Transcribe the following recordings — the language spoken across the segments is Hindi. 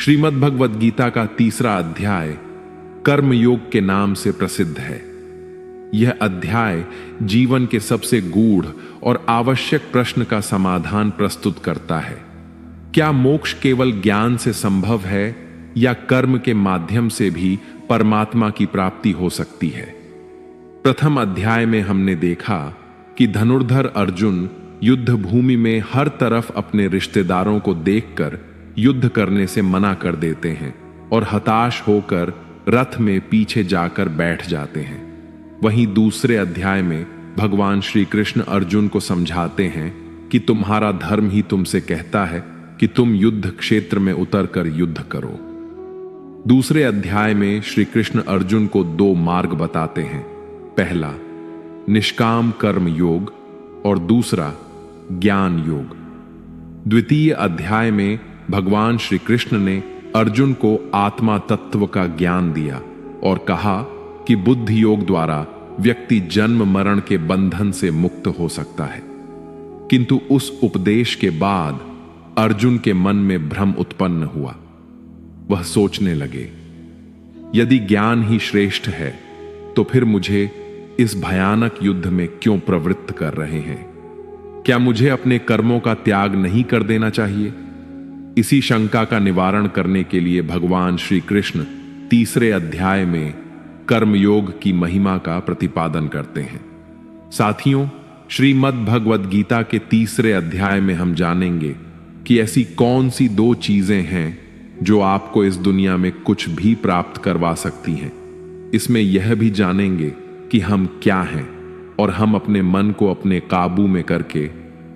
श्रीमद् भगवद गीता का 3रा अध्याय कर्मयोग के नाम से प्रसिद्ध है। यह अध्याय जीवन के सबसे गूढ़ और आवश्यक प्रश्न का समाधान प्रस्तुत करता है। क्या मोक्ष केवल ज्ञान से संभव है या कर्म के माध्यम से भी परमात्मा की प्राप्ति हो सकती है? प्रथम अध्याय में हमने देखा कि धनुर्धर अर्जुन युद्ध भूमि में हर तरफ अपने रिश्तेदारों को देखकर युद्ध करने से मना कर देते हैं और हताश होकर रथ में पीछे जाकर बैठ जाते हैं। वहीं दूसरे अध्याय में भगवान श्री कृष्ण अर्जुन को समझाते हैं कि तुम्हारा धर्म ही तुमसे कहता है कि तुम युद्ध क्षेत्र में उतरकर युद्ध करो। दूसरे अध्याय में श्री कृष्ण अर्जुन को 2 मार्ग बताते हैं। पहला निष्काम कर्म योग और दूसरा ज्ञान योग। द्वितीय अध्याय में भगवान श्री कृष्ण ने अर्जुन को आत्मा तत्व का ज्ञान दिया और कहा कि बुद्धि योग द्वारा व्यक्ति जन्म मरण के बंधन से मुक्त हो सकता है। किंतु उस उपदेश के बाद अर्जुन के मन में भ्रम उत्पन्न हुआ। वह सोचने लगे, यदि ज्ञान ही श्रेष्ठ है तो फिर मुझे इस भयानक युद्ध में क्यों प्रवृत्त कर रहे हैं? क्या मुझे अपने कर्मों का त्याग नहीं कर देना चाहिए? इसी शंका का निवारण करने के लिए भगवान श्री कृष्ण 3रे अध्याय में कर्मयोग की महिमा का प्रतिपादन करते हैं। साथियों, श्रीमद् भगवद गीता के 3रे अध्याय में हम जानेंगे कि ऐसी कौन सी 2 चीजें हैं जो आपको इस दुनिया में कुछ भी प्राप्त करवा सकती हैं। इसमें यह भी जानेंगे कि हम क्या हैं और हम अपने मन को अपने काबू में करके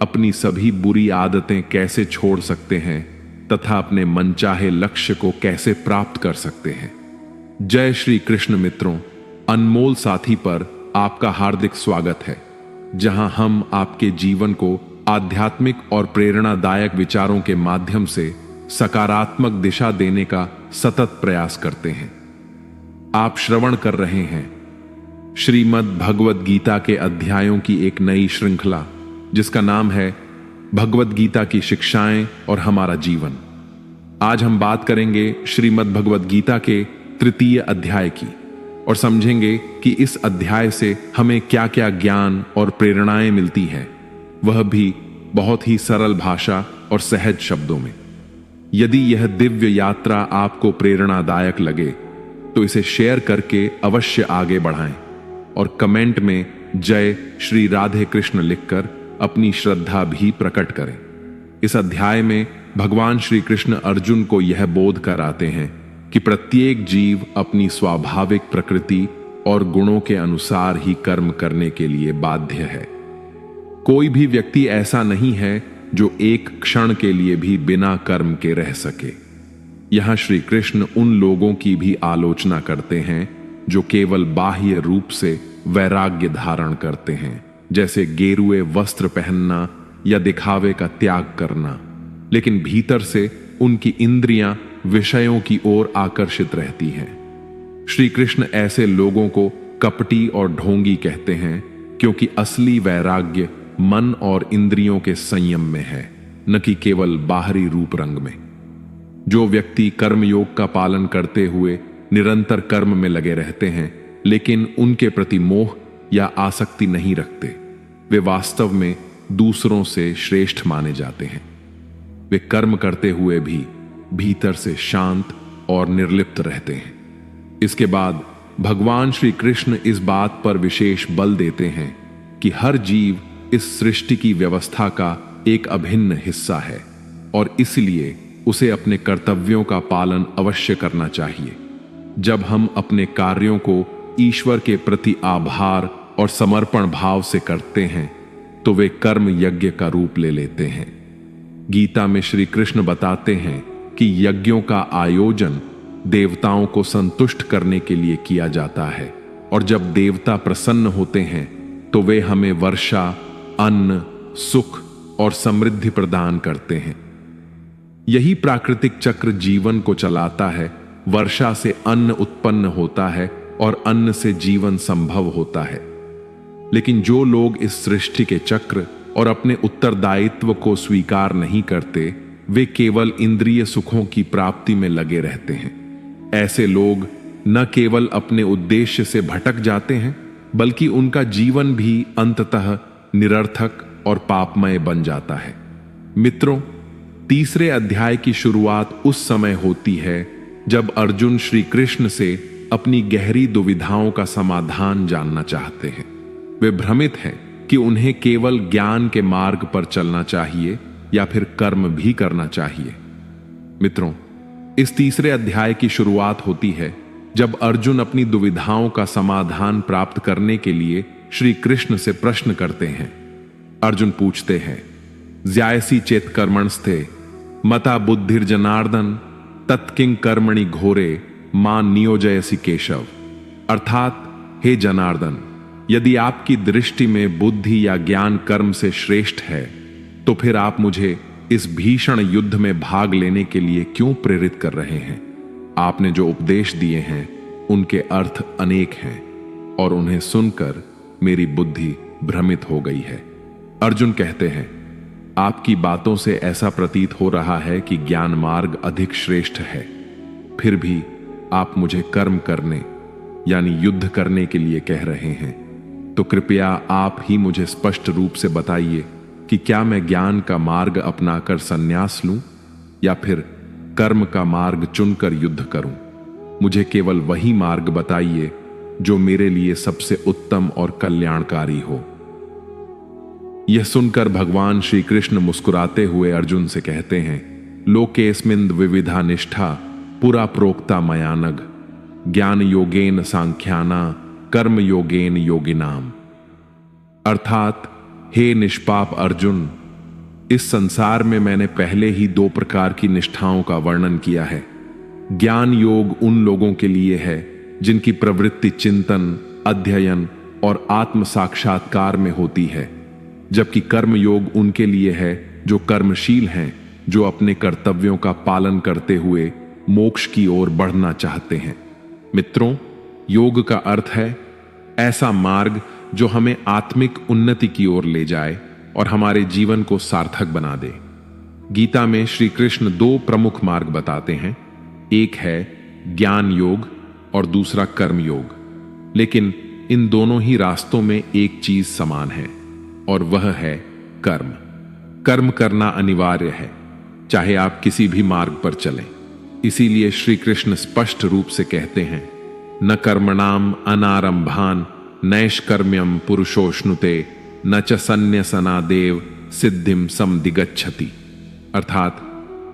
अपनी सभी बुरी आदतें कैसे छोड़ सकते हैं तथा अपने मनचाहे लक्ष्य को कैसे प्राप्त कर सकते हैं। जय श्री कृष्ण मित्रों, अनमोल साथी पर आपका हार्दिक स्वागत है, जहां हम आपके जीवन को आध्यात्मिक और प्रेरणादायक विचारों के माध्यम से सकारात्मक दिशा देने का सतत प्रयास करते हैं। आप श्रवण कर रहे हैं श्रीमद् भगवद गीता के अध्यायों की एक नई श्रृंखला, जिसका नाम है भगवद गीता की शिक्षाएं और हमारा जीवन। आज हम बात करेंगे श्रीमद् भगवद गीता के 3य अध्याय की और समझेंगे कि इस अध्याय से हमें क्या क्या ज्ञान और प्रेरणाएं मिलती हैं, वह भी बहुत ही सरल भाषा और सहज शब्दों में। यदि यह दिव्य यात्रा आपको प्रेरणादायक लगे तो इसे शेयर करके अवश्य आगे बढ़ाएं और कमेंट में जय श्री राधे कृष्ण लिखकर अपनी श्रद्धा भी प्रकट करें। इस अध्याय में भगवान श्री कृष्ण अर्जुन को यह बोध कराते हैं कि प्रत्येक जीव अपनी स्वाभाविक प्रकृति और गुणों के अनुसार ही कर्म करने के लिए बाध्य है। कोई भी व्यक्ति ऐसा नहीं है जो एक क्षण के लिए भी बिना कर्म के रह सके। यहां श्री कृष्ण उन लोगों की भी आलोचना करते हैं जो केवल बाह्य रूप से वैराग्य धारण करते हैं, जैसे गेरुए वस्त्र पहनना या दिखावे का त्याग करना, लेकिन भीतर से उनकी इंद्रियां विषयों की ओर आकर्षित रहती हैं। श्री कृष्ण ऐसे लोगों को कपटी और ढोंगी कहते हैं, क्योंकि असली वैराग्य मन और इंद्रियों के संयम में है, न कि केवल बाहरी रूप रंग में। जो व्यक्ति कर्मयोग का पालन करते हुए निरंतर कर्म में लगे रहते हैं लेकिन उनके प्रति मोह या आसक्ति नहीं रखते, वे वास्तव में दूसरों से श्रेष्ठ माने जाते हैं। वे कर्म करते हुए भी भीतर से शांत और निर्लिप्त रहते हैं। इसके बाद भगवान श्री कृष्ण इस बात पर विशेष बल देते हैं कि हर जीव इस सृष्टि की व्यवस्था का एक अभिन्न हिस्सा है और इसलिए उसे अपने कर्तव्यों का पालन अवश्य करना चाहिए। जब हम अपने कार्यों को ईश्वर के प्रति आभार और समर्पण भाव से करते हैं तो वे कर्म यज्ञ का रूप ले लेते हैं। गीता में श्री कृष्ण बताते हैं कि यज्ञों का आयोजन देवताओं को संतुष्ट करने के लिए किया जाता है और जब देवता प्रसन्न होते हैं तो वे हमें वर्षा, अन्न, सुख और समृद्धि प्रदान करते हैं। यही प्राकृतिक चक्र जीवन को चलाता है। वर्षा से अन्न उत्पन्न होता है और अन्न से जीवन संभव होता है। लेकिन जो लोग इस सृष्टि के चक्र और अपने उत्तरदायित्व को स्वीकार नहीं करते, वे केवल इंद्रिय सुखों की प्राप्ति में लगे रहते हैं। ऐसे लोग न केवल अपने उद्देश्य से भटक जाते हैं, बल्कि उनका जीवन भी अंततः निरर्थक और पापमय बन जाता है। मित्रों, तीसरे अध्याय की शुरुआत उस समय होती है जब अर्जुन श्री कृष्ण से अपनी गहरी दुविधाओं का समाधान जानना चाहते हैं। वे भ्रमित हैं कि उन्हें केवल ज्ञान के मार्ग पर चलना चाहिए या फिर कर्म भी करना चाहिए। मित्रों, इस तीसरे अध्याय की शुरुआत होती है जब अर्जुन अपनी दुविधाओं का समाधान प्राप्त करने के लिए श्री कृष्ण से प्रश्न करते हैं। अर्जुन पूछते हैं, ज्यायसी चेत कर्मणस्ते मता बुद्धिर्जनार्दन तत्किंग कर्मणि घोरे मां नियोजयसी केशव। अर्थात, हे जनार्दन, यदि आपकी दृष्टि में बुद्धि या ज्ञान कर्म से श्रेष्ठ है, तो फिर आप मुझे इस भीषण युद्ध में भाग लेने के लिए क्यों प्रेरित कर रहे हैं? आपने जो उपदेश दिए हैं उनके अर्थ अनेक हैं और उन्हें सुनकर मेरी बुद्धि भ्रमित हो गई है। अर्जुन कहते हैं, आपकी बातों से ऐसा प्रतीत हो रहा है कि ज्ञान मार्ग अधिक श्रेष्ठ है, फिर भी आप मुझे कर्म करने यानी युद्ध करने के लिए कह रहे हैं। तो कृपया आप ही मुझे स्पष्ट रूप से बताइए कि क्या मैं ज्ञान का मार्ग अपनाकर संन्यास लूं या फिर कर्म का मार्ग चुनकर युद्ध करूं? मुझे केवल वही मार्ग बताइए जो मेरे लिए सबसे उत्तम और कल्याणकारी हो। यह सुनकर भगवान श्री कृष्ण मुस्कुराते हुए अर्जुन से कहते हैं, लोकेस्मिन् विविधा निष्ठा पुरा प्रोक्ता मयानग ज्ञान योगेन सांख्याना कर्म योगेन योगिनाम। अर्थात, हे निष्पाप अर्जुन, इस संसार में मैंने पहले ही 2 प्रकार की निष्ठाओं का वर्णन किया है। ज्ञान योग उन लोगों के लिए है जिनकी प्रवृत्ति चिंतन, अध्ययन और आत्म साक्षात्कार में होती है, जबकि कर्म योग उनके लिए है जो कर्मशील हैं, जो अपने कर्तव्यों का पालन करते हुए मोक्ष की ओर बढ़ना चाहते हैं। मित्रों, योग का अर्थ है ऐसा मार्ग जो हमें आत्मिक उन्नति की ओर ले जाए और हमारे जीवन को सार्थक बना दे। गीता में श्री कृष्ण 2 प्रमुख मार्ग बताते हैं, एक है ज्ञान योग और दूसरा कर्म योग। लेकिन इन दोनों ही रास्तों में एक चीज समान है और वह है कर्म। कर्म करना अनिवार्य है, चाहे आप किसी भी मार्ग पर चलें। इसीलिए श्री कृष्ण स्पष्ट रूप से कहते हैं, न कर्मणाम अनारंभान नैष्कर्म्यम पुरुषोष्णुते न च संन्यसनादेव सिद्धिम समधिगच्छति। अर्थात,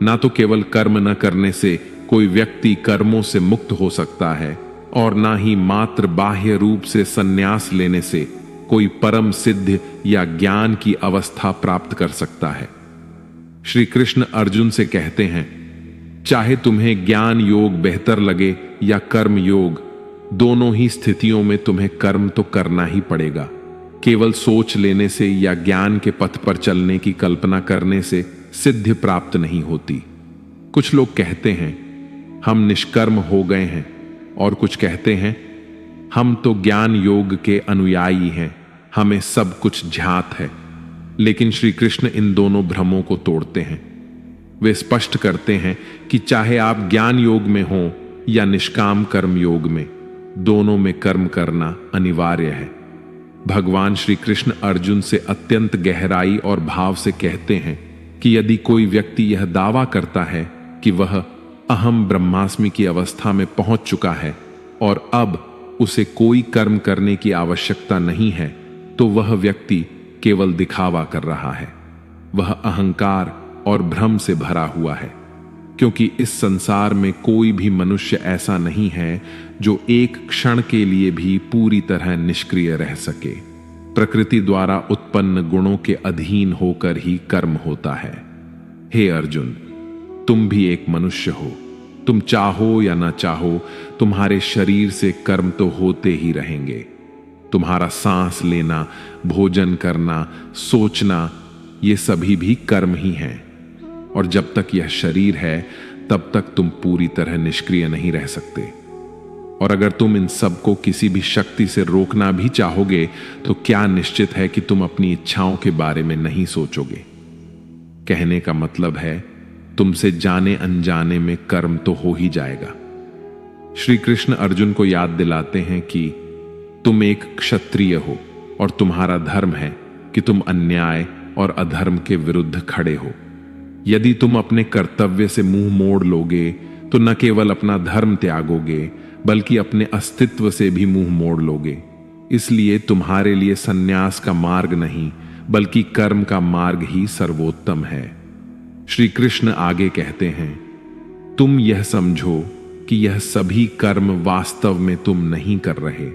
ना तो केवल कर्म न करने से कोई व्यक्ति कर्मों से मुक्त हो सकता है और ना ही मात्र बाह्य रूप से संन्यास लेने से कोई परम सिद्ध या ज्ञान की अवस्था प्राप्त कर सकता है। श्री कृष्ण अर्जुन से कहते हैं, चाहे तुम्हें ज्ञान योग बेहतर लगे या कर्म योग, दोनों ही स्थितियों में तुम्हें कर्म तो करना ही पड़ेगा। केवल सोच लेने से या ज्ञान के पथ पर चलने की कल्पना करने से सिद्धि प्राप्त नहीं होती। कुछ लोग कहते हैं हम निष्कर्म हो गए हैं और कुछ कहते हैं हम तो ज्ञान योग के अनुयायी हैं, हमें सब कुछ ज्ञात है। लेकिन श्री कृष्ण इन दोनों भ्रमों को तोड़ते हैं। वे स्पष्ट करते हैं कि चाहे आप ज्ञान योग में हो या निष्काम कर्म योग में, दोनों में कर्म करना अनिवार्य है। भगवान श्री कृष्ण अर्जुन से अत्यंत गहराई और भाव से कहते हैं कि यदि कोई व्यक्ति यह दावा करता है कि वह अहम ब्रह्मास्मि की अवस्था में पहुंच चुका है और अब उसे कोई कर्म करने की आवश्यकता नहीं है, तो वह व्यक्ति केवल दिखावा कर रहा है। वह अहंकार और भ्रम से भरा हुआ है, क्योंकि इस संसार में कोई भी मनुष्य ऐसा नहीं है जो एक क्षण के लिए भी पूरी तरह निष्क्रिय रह सके। प्रकृति द्वारा उत्पन्न गुणों के अधीन होकर ही कर्म होता है। हे अर्जुन, तुम भी एक मनुष्य हो। तुम चाहो या ना चाहो, तुम्हारे शरीर से कर्म तो होते ही रहेंगे। तुम्हारा सांस लेना, भोजन करना, सोचना, ये सभी भी कर्म ही हैं। और जब तक यह शरीर है तब तक तुम पूरी तरह निष्क्रिय नहीं रह सकते। और अगर तुम इन सब को किसी भी शक्ति से रोकना भी चाहोगे तो क्या निश्चित है कि तुम अपनी इच्छाओं के बारे में नहीं सोचोगे। कहने का मतलब है तुमसे जाने अनजाने में कर्म तो हो ही जाएगा। श्री कृष्ण अर्जुन को याद दिलाते हैं कि तुम एक क्षत्रिय हो और तुम्हारा धर्म है कि तुम अन्याय और अधर्म के विरुद्ध खड़े हो। यदि तुम अपने कर्तव्य से मुंह मोड़ लोगे तो न केवल अपना धर्म त्यागोगे बल्कि अपने अस्तित्व से भी मुंह मोड़ लोगे। इसलिए तुम्हारे लिए सन्यास का मार्ग नहीं बल्कि कर्म का मार्ग ही सर्वोत्तम है। श्री कृष्ण आगे कहते हैं, तुम यह समझो कि यह सभी कर्म वास्तव में तुम नहीं कर रहे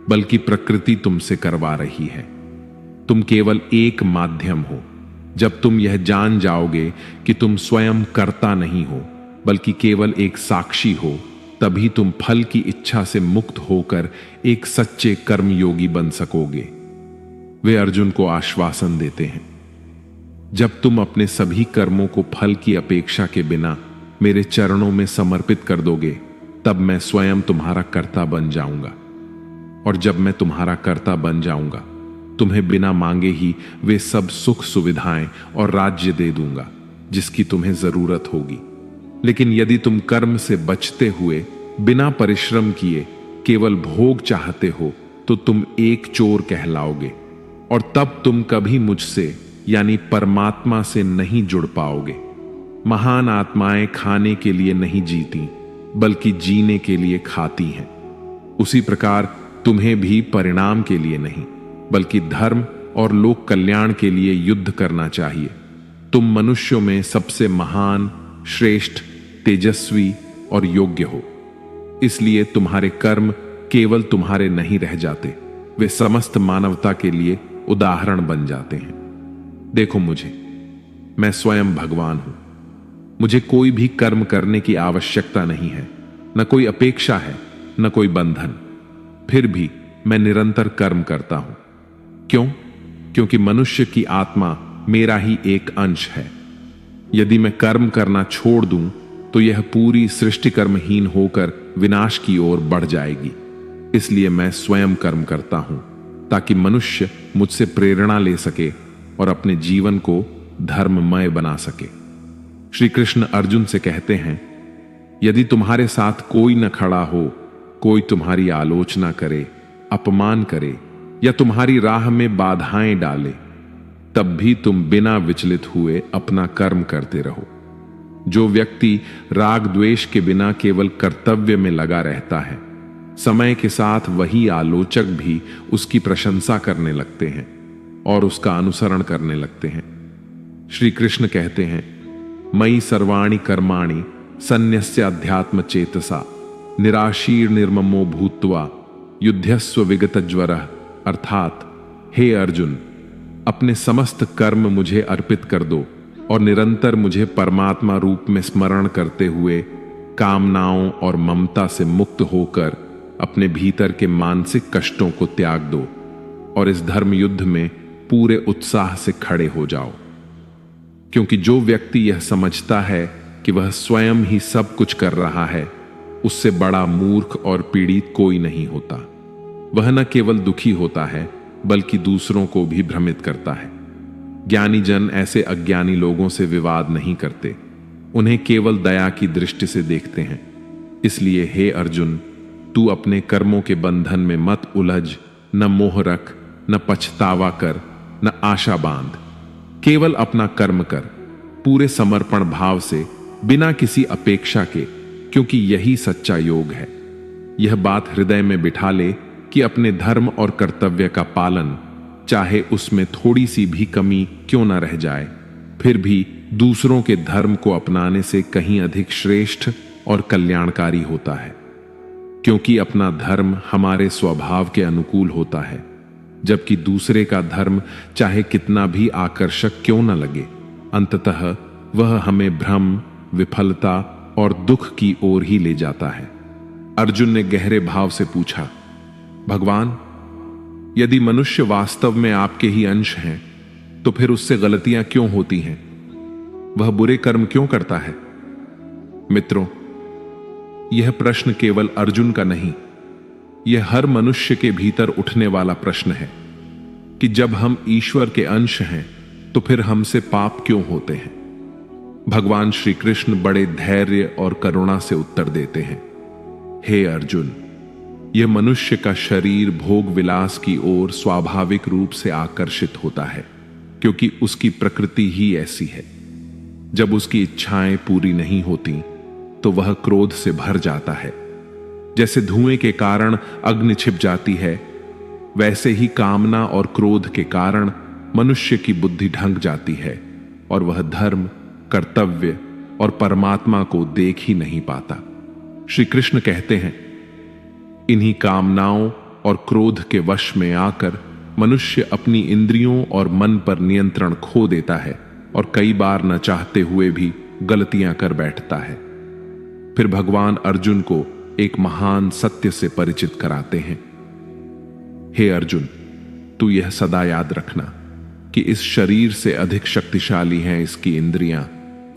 बल्कि प्रकृति तुमसे करवा रही है। तुम केवल एक माध्यम हो। जब तुम यह जान जाओगे कि तुम स्वयं कर्ता नहीं हो बल्कि केवल एक साक्षी हो, तभी तुम फल की इच्छा से मुक्त होकर एक सच्चे कर्मयोगी बन सकोगे। वे अर्जुन को आश्वासन देते हैं, जब तुम अपने सभी कर्मों को फल की अपेक्षा के बिना मेरे चरणों में समर्पित कर दोगे, तब मैं स्वयं तुम्हारा कर्ता बन जाऊंगा। और जब मैं तुम्हारा कर्ता बन जाऊंगा, तुम्हें बिना मांगे ही वे सब सुख सुविधाएं और राज्य दे दूंगा जिसकी तुम्हें जरूरत होगी। लेकिन यदि तुम कर्म से बचते हुए बिना परिश्रम किए केवल भोग चाहते हो तो तुम एक चोर कहलाओगे और तब तुम कभी मुझसे यानी परमात्मा से नहीं जुड़ पाओगे। महान आत्माएं खाने के लिए नहीं जीती बल्कि जीने के लिए खाती हैं। उसी प्रकार तुम्हें भी परिणाम के लिए नहीं बल्कि धर्म और लोक कल्याण के लिए युद्ध करना चाहिए। तुम मनुष्यों में सबसे महान, श्रेष्ठ, तेजस्वी और योग्य हो। इसलिए तुम्हारे कर्म केवल तुम्हारे नहीं रह जाते, वे समस्त मानवता के लिए उदाहरण बन जाते हैं। देखो मुझे, मैं स्वयं भगवान हूं। मुझे कोई भी कर्म करने की आवश्यकता नहीं है, न कोई अपेक्षा है, न कोई बंधन। फिर भी मैं निरंतर कर्म करता हूं। क्यों? क्योंकि मनुष्य की आत्मा मेरा ही एक अंश है। यदि मैं कर्म करना छोड़ दूं तो यह पूरी सृष्टि कर्महीन होकर विनाश की ओर बढ़ जाएगी। इसलिए मैं स्वयं कर्म करता हूं ताकि मनुष्य मुझसे प्रेरणा ले सके और अपने जीवन को धर्ममय बना सके। श्री कृष्ण अर्जुन से कहते हैं, यदि तुम्हारे साथ कोई न खड़ा हो, कोई तुम्हारी आलोचना करे, अपमान करे या तुम्हारी राह में बाधाएं डाले, तब भी तुम बिना विचलित हुए अपना कर्म करते रहो। जो व्यक्ति राग द्वेष के बिना केवल कर्तव्य में लगा रहता है, समय के साथ वही आलोचक भी उसकी प्रशंसा करने लगते हैं और उसका अनुसरण करने लगते हैं। श्री कृष्ण कहते हैं, मयि सर्वाणि कर्माणि सन्न्यस्य अध्यात्म चेतसा निराशीर निर्ममो भूत्वा युध्यस्व विगतज्वरः। अर्थात, हे अर्जुन, अपने समस्त कर्म मुझे अर्पित कर दो और निरंतर मुझे परमात्मा रूप में स्मरण करते हुए कामनाओं और ममता से मुक्त होकर अपने भीतर के मानसिक कष्टों को त्याग दो और इस धर्म युद्ध में पूरे उत्साह से खड़े हो जाओ। क्योंकि जो व्यक्ति यह समझता है कि वह स्वयं ही सब कुछ कर रहा है, उससे बड़ा मूर्ख और पीड़ित कोई नहीं होता। वह न केवल दुखी होता है बल्कि दूसरों को भी भ्रमित करता है। ज्ञानी जन ऐसे अज्ञानी लोगों से विवाद नहीं करते, उन्हें केवल दया की दृष्टि से देखते हैं। इसलिए हे अर्जुन, तू अपने कर्मों के बंधन में मत उलझ, न मोह रख, न पछतावा कर, न आशा बांध। केवल अपना कर्म कर, पूरे समर्पण भाव से, बिना किसी अपेक्षा के, क्योंकि यही सच्चा योग है। यह बात हृदय में बिठा ले कि अपने धर्म और कर्तव्य का पालन, चाहे उसमें थोड़ी सी भी कमी क्यों न रह जाए, फिर भी दूसरों के धर्म को अपनाने से कहीं अधिक श्रेष्ठ और कल्याणकारी होता है। क्योंकि अपना धर्म हमारे स्वभाव के अनुकूल होता है, जबकि दूसरे का धर्म चाहे कितना भी आकर्षक क्यों न लगे, अंततः वह हमें भ्रम, विफलता और दुख की ओर ही ले जाता है। अर्जुन ने गहरे भाव से पूछा, भगवान, यदि मनुष्य वास्तव में आपके ही अंश हैं, तो फिर उससे गलतियां क्यों होती हैं? वह बुरे कर्म क्यों करता है? मित्रों, यह प्रश्न केवल अर्जुन का नहीं, यह हर मनुष्य के भीतर उठने वाला प्रश्न है कि जब हम ईश्वर के अंश हैं, तो फिर हमसे पाप क्यों होते हैं? भगवान श्री कृष्ण बड़े धैर्य और करुणा से उत्तर देते हैं, हे अर्जुन, यह मनुष्य का शरीर भोग विलास की ओर स्वाभाविक रूप से आकर्षित होता है, क्योंकि उसकी प्रकृति ही ऐसी है। जब उसकी इच्छाएं पूरी नहीं होती तो वह क्रोध से भर जाता है। जैसे धुएं के कारण अग्नि छिप जाती है, वैसे ही कामना और क्रोध के कारण मनुष्य की बुद्धि ढंक जाती है और वह धर्म, कर्तव्य और परमात्मा को देख ही नहीं पाता। श्री कृष्ण कहते हैं, इन्हीं कामनाओं और क्रोध के वश में आकर मनुष्य अपनी इंद्रियों और मन पर नियंत्रण खो देता है और कई बार न चाहते हुए भी गलतियां कर बैठता है। फिर भगवान अर्जुन को एक महान सत्य से परिचित कराते हैं, हे अर्जुन, तू यह सदा याद रखना कि इस शरीर से अधिक शक्तिशाली हैं इसकी इंद्रियां,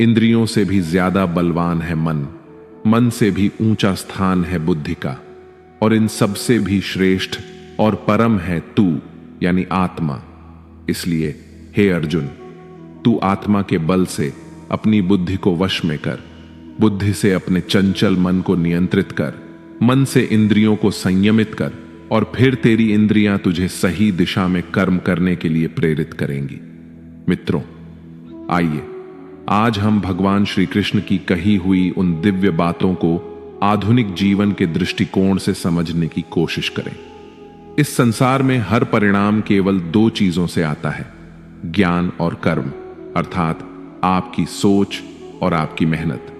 इंद्रियों से भी ज्यादा बलवान है मन, मन से भी ऊंचा स्थान है बुद्धि का, और इन सब से भी श्रेष्ठ और परम है तू यानी आत्मा। इसलिए हे अर्जुन, तू आत्मा के बल से अपनी बुद्धि को वश में कर, बुद्धि से अपने चंचल मन को नियंत्रित कर, मन से इंद्रियों को संयमित कर, और फिर तेरी इंद्रियां तुझे सही दिशा में कर्म करने के लिए प्रेरित करेंगी। मित्रों, आइए आज हम भगवान श्री कृष्ण की कही हुई उन दिव्य बातों को आधुनिक जीवन के दृष्टिकोण से समझने की कोशिश करें। इस संसार में हर परिणाम केवल दो चीजों से आता है, ज्ञान और कर्म, अर्थात आपकी सोच और आपकी मेहनत।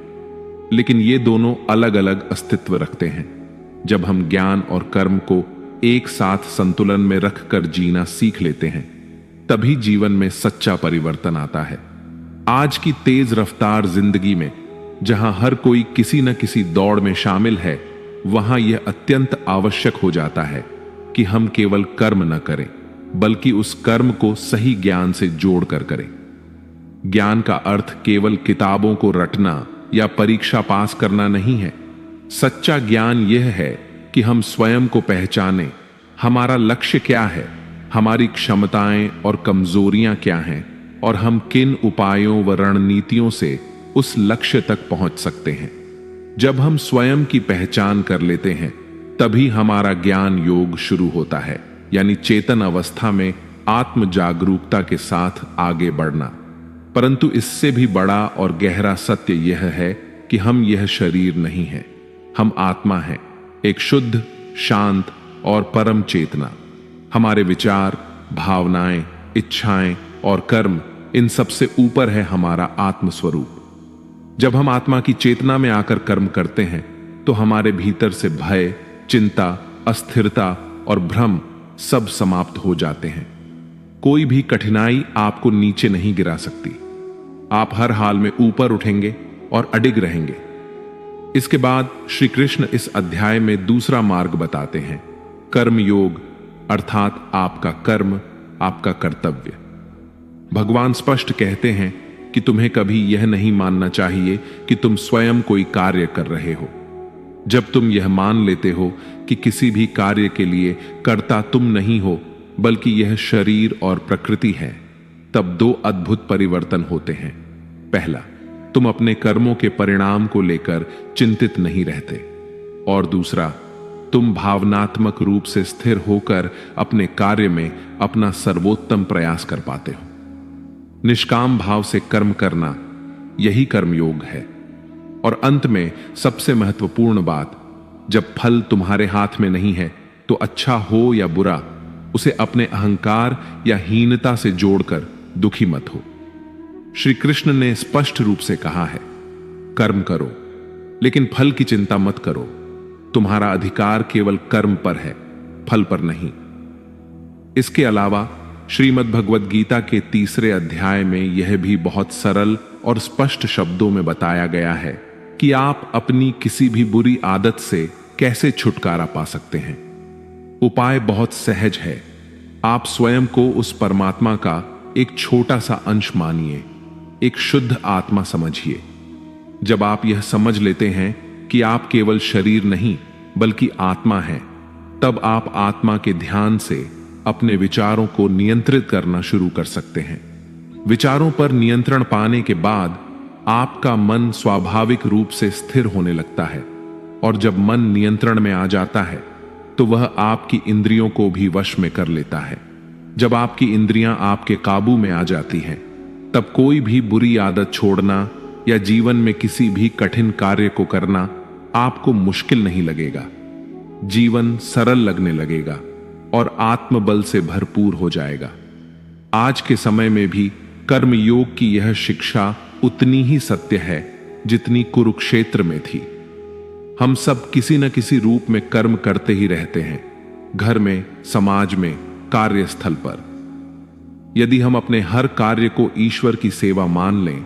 लेकिन ये दोनों अलग अलग अस्तित्व रखते हैं। जब हम ज्ञान और कर्म को एक साथ संतुलन में रखकर जीना सीख लेते हैं, तभी जीवन में सच्चा परिवर्तन आता है। आज की तेज रफ्तार जिंदगी में जहां हर कोई किसी न किसी दौड़ में शामिल है, वहां यह अत्यंत आवश्यक हो जाता है कि हम केवल कर्म न करें, बल्कि उस कर्म को सही ज्ञान से जोड़कर करें। ज्ञान का अर्थ केवल किताबों को रटना या परीक्षा पास करना नहीं है। सच्चा ज्ञान यह है कि हम स्वयं को पहचानें, हमारा लक्ष्य क्या है, हमारी क्षमताएं और कमजोरियां क्या हैं, और हम किन उपायों व रणनीतियों से उस लक्ष्य तक पहुंच सकते हैं। जब हम स्वयं की पहचान कर लेते हैं, तभी हमारा ज्ञान योग शुरू होता है, यानी चेतन अवस्था में आत्म जागरूकता के साथ आगे बढ़ना। परंतु इससे भी बड़ा और गहरा सत्य यह है कि हम यह शरीर नहीं हैं, हम आत्मा हैं, एक शुद्ध, शांत और परम चेतना। हमारे विचार, भावनाएं, इच्छाएं और कर्म, इन सबसे ऊपर है हमारा आत्म स्वरूप। जब हम आत्मा की चेतना में आकर कर्म करते हैं, तो हमारे भीतर से भय, चिंता, अस्थिरता और भ्रम सब समाप्त हो जाते हैं। कोई भी कठिनाई आपको नीचे नहीं गिरा सकती। आप हर हाल में ऊपर उठेंगे और अडिग रहेंगे। इसके बाद श्री कृष्ण इस अध्याय में दूसरा मार्ग बताते हैं, कर्म योग, अर्थात आपका कर्म, आपका कर्तव्य। भगवान स्पष्ट कहते हैं कि तुम्हें कभी यह नहीं मानना चाहिए कि तुम स्वयं कोई कार्य कर रहे हो। जब तुम यह मान लेते हो कि किसी भी कार्य के लिए कर्ता तुम नहीं हो, बल्कि यह शरीर और प्रकृति है, तब दो अद्भुत परिवर्तन होते हैं। पहला, तुम अपने कर्मों के परिणाम को लेकर चिंतित नहीं रहते, और दूसरा, तुम भावनात्मक रूप से स्थिर होकर अपने कार्य में अपना सर्वोत्तम प्रयास कर पाते हो। निष्काम भाव से कर्म करना, यही कर्मयोग है। और अंत में सबसे महत्वपूर्ण बात, जब फल तुम्हारे हाथ में नहीं है, तो अच्छा हो या बुरा, उसे अपने अहंकार या हीनता से जोड़कर दुखी मत हो। श्री कृष्ण ने स्पष्ट रूप से कहा है, कर्म करो, लेकिन फल की चिंता मत करो। तुम्हारा अधिकार केवल कर्म पर है, फल पर नहीं। इसके अलावा श्रीमद् भगवद गीता के 3 अध्याय में यह भी बहुत सरल और स्पष्ट शब्दों में बताया गया है कि आप अपनी किसी भी बुरी आदत से कैसे छुटकारा पा सकते हैं। उपाय बहुत सहज है। आप स्वयं को उस परमात्मा का एक छोटा सा अंश मानिए, एक शुद्ध आत्मा समझिए। जब आप यह समझ लेते हैं कि आप केवल शरीर नहीं बल्कि आत्मा हैं, तब आप आत्मा के ध्यान से अपने विचारों को नियंत्रित करना शुरू कर सकते हैं। विचारों पर नियंत्रण पाने के बाद आपका मन स्वाभाविक रूप से स्थिर होने लगता है, और जब मन नियंत्रण में आ जाता है तो वह आपकी इंद्रियों को भी वश में कर लेता है। जब आपकी इंद्रियां आपके काबू में आ जाती हैं, तब कोई भी बुरी आदत छोड़ना या जीवन में किसी भी कठिन कार्य को करना आपको मुश्किल नहीं लगेगा। जीवन सरल लगने लगेगा और आत्मबल से भरपूर हो जाएगा। आज के समय में भी कर्म योग की यह शिक्षा उतनी ही सत्य है जितनी कुरुक्षेत्र में थी। हम सब किसी न किसी रूप में कर्म करते ही रहते हैं, घर में, समाज में, कार्यस्थल पर। यदि हम अपने हर कार्य को ईश्वर की सेवा मान लें,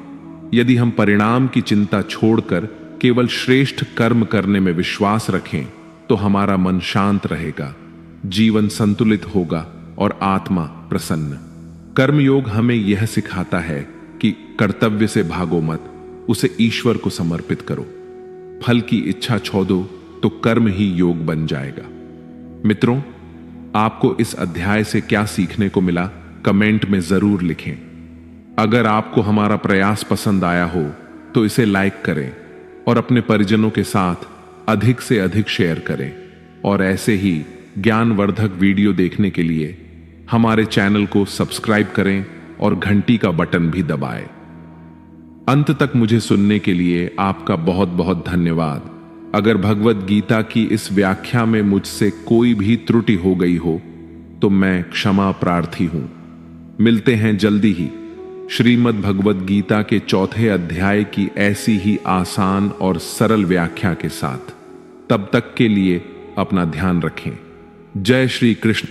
यदि हम परिणाम की चिंता छोड़कर केवल श्रेष्ठ कर्म करने में विश्वास रखें, तो हमारा मन शांत रहेगा, जीवन संतुलित होगा और आत्मा प्रसन्न। कर्मयोग हमें यह सिखाता है कि कर्तव्य से भागो मत, उसे ईश्वर को समर्पित करो। फल की इच्छा छोड़ दो तो कर्म ही योग बन जाएगा। मित्रों, आपको इस अध्याय से क्या सीखने को मिला, कमेंट में जरूर लिखें। अगर आपको हमारा प्रयास पसंद आया हो तो इसे लाइक करें और अपने परिजनों के साथ अधिक से अधिक शेयर करें, और ऐसे ही ज्ञानवर्धक वीडियो देखने के लिए हमारे चैनल को सब्सक्राइब करें और घंटी का बटन भी दबाएं। अंत तक मुझे सुनने के लिए आपका बहुत बहुत धन्यवाद। अगर भगवद गीता की इस व्याख्या में मुझसे कोई भी त्रुटि हो गई हो तो मैं क्षमा प्रार्थी हूं। मिलते हैं जल्दी ही श्रीमद् भगवद गीता के 4थे अध्याय की ऐसी ही आसान और सरल व्याख्या के साथ। तब तक के लिए अपना ध्यान रखें। जय श्री कृष्ण।